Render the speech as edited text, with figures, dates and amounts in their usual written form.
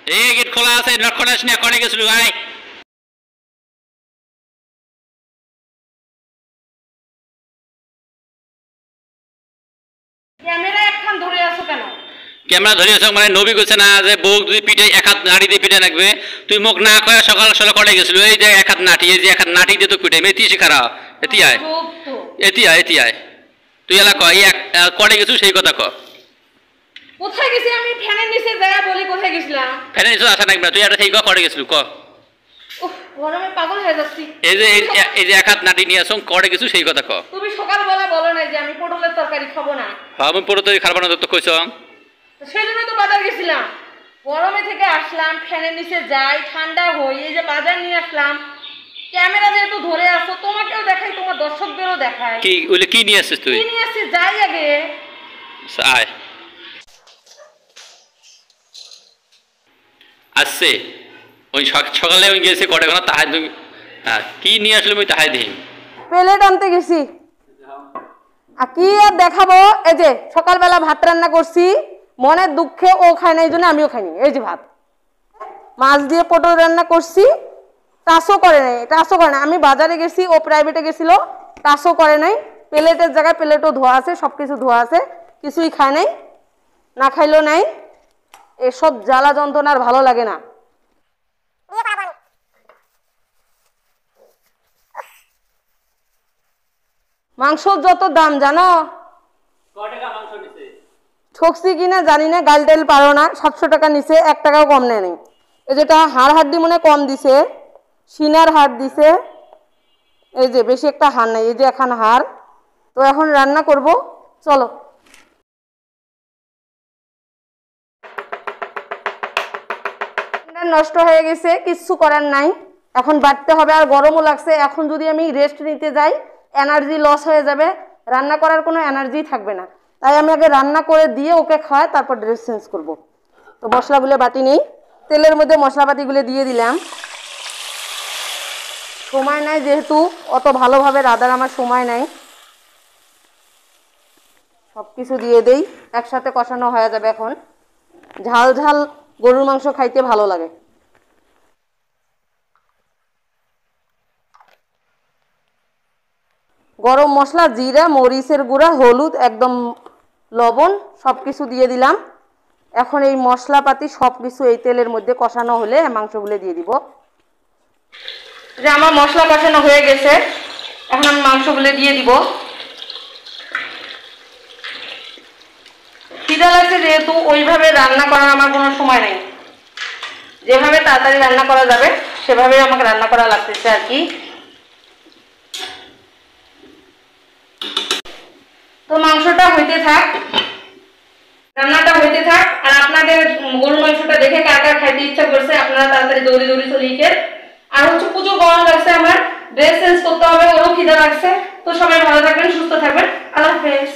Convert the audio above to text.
এই গেট খোলা আছে, লক্ষণ আসনি, করে গেছিল ভাই। ক্যামেরা একখান ধরে আছো কেন? ক্যামেরা ধরে আছো মানে নবী কইছে না যে বউ যদি পিঠে এক হাত নাড়ি দিয়ে পিঠে রাখবে, তুই মুখ না কয়ে সকাল সকাল করে গেছিল। এই যে এক হাত নাটি, এই যে এক হাত নাটি দিয়ে তো পিঠে মেতি শিখারা। এটি আয়, এটি আয়, এটি আয়, তুই এলা কয় করে গেছু সেই কথা ক। কোথায় গেছি আমি? ফ্যানের নিচে যায় বলি কোথায় গেছিলাম? ফ্যানের নিচে আসা নাকি না, তুই এটা সেই করে গেছিল ক। গরমে পাগল হয়ে যাচ্ছি। এই যে এক হাত নাটি নিয়ে আসো, করে গেছু সেই কথা ক। তুমি সকালবেলা বলো না যে আমি পটলের তরকারি খাবো না? হ্যাঁ আমি পটল তরকারি খাবো না তো কইছ। সেই জন্য তো বাজার গেছিলাম। গরমে থেকে আসলাম, ফ্যানের নিচে যাই, ঠান্ডা হই, এই যে বাজার নিয়ে আসলাম। ক্যামেরা যেহেতু ধরে আসো, তোমাকেও দেখাই, তোমার দর্শকদেরও দেখাই। কি ওইলে কি নিয়ে আসছিস তুই? কি নিয়ে আসছিস? যাই আগে আয়। আসছে ওই সকালে ওই গেছে কটে ঘন্টা তাহাই তুমি। হ্যাঁ কি নিয়ে আসলে আমি তাহাই দিই। প্লেট আনতে গেছি। আর কি আর দেখাবো? এই যে সকালবেলা ভাত রান্না করছি, মনের দুঃখে ও খায় না, এই জন্য আমিও খাইনি। এই যে ভাত, মাছ দিয়ে পটল রান্না করছি, টাচও করে নাই, টাচও করে নাই। আমি বাজারে গেছি, ও প্রাইভেটে গেছিল, টাচও করে নাই। প্লেটের জায়গায় প্লেটও ধোয়া আছে, সব কিছু ধোয়া আছে, কিছুই খায় নাই, না খাইলেও নাই। এসব জ্বালা যন্ত্রণার ভালো লাগে না। মাংসর যত দাম জানো? ঠকছি কিনা জানি না, গাল টাইল পারো না। 700 টাকা নিচে 1 টাকাও কম নেয়নি। এই যেটা হাড় হাড্ডি মনে কম দিছে, সিনার হাড় দিছে, এই যে বেশি একটা হাড় নাই, এই যে এখন হাড়। তো এখন রান্না করব, চলো। নষ্ট হয়ে গেছে, কিচ্ছু করার নাই, এখন বাটতে হবে। আর গরমও লাগছে, এখন যদি আমি রেস্ট নিতে যাই এনার্জি লস হয়ে যাবে, রান্না করার কোনো এনার্জি থাকবে না। তাই আমি আগে রান্না করে দিয়ে ওকে খাওয়াই, তারপর ড্রেস চেঞ্জ করব। তো মশলাগুলো বাটি নেই, তেলের মধ্যে মশলাপাতিগুলো দিয়ে দিলাম। সময় নাই যেহেতু, অত ভালোভাবে রাঁধার আমার সময় নাই। সব কিছু দিয়ে দেই, একসাথে কষানো হয়ে যাবে। এখন ঝাল ঝাল গরুর মাংস খাইতে ভালো লাগে। গরম মশলা, জিরা, মরিচের গুঁড়া, হলুদ, একদম লবণ সব কিছু দিয়ে দিলাম। এখন এই মশলাপাতি সব কিছু এই তেলের মধ্যে কষানো হলে মাংসগুলো দিয়ে দিব। যে আমার মশলা কষানো হয়ে গেছে, এখন আমি মাংসগুলো দিয়ে দিব। খিদা লাগছে যেহেতু, ওইভাবে রান্না করার আমার কোনো সময় নেই। যেভাবে তাড়াতাড়ি রান্না করা যাবে সেভাবেই আমাকে রান্না করা লাগতেছে আর কি। তো মাংসটা হইতে থাক, রান্নাটা হইতে থাক। আর আপনাদের গরুর মাংসটা দেখে কার কার খাইতে ইচ্ছা করছে আপনারা তাড়াতাড়ি দৌড়ি দৌড়ি চলে গিয়ে। আর হচ্ছে প্রচুর গরম লাগছে, আমার ড্রেস চেঞ্জ করতে হবে, ওরও খিদা লাগছে। তো সবাই ভালো থাকবেন, সুস্থ থাকবেন, আল্লাহ হাফেজ।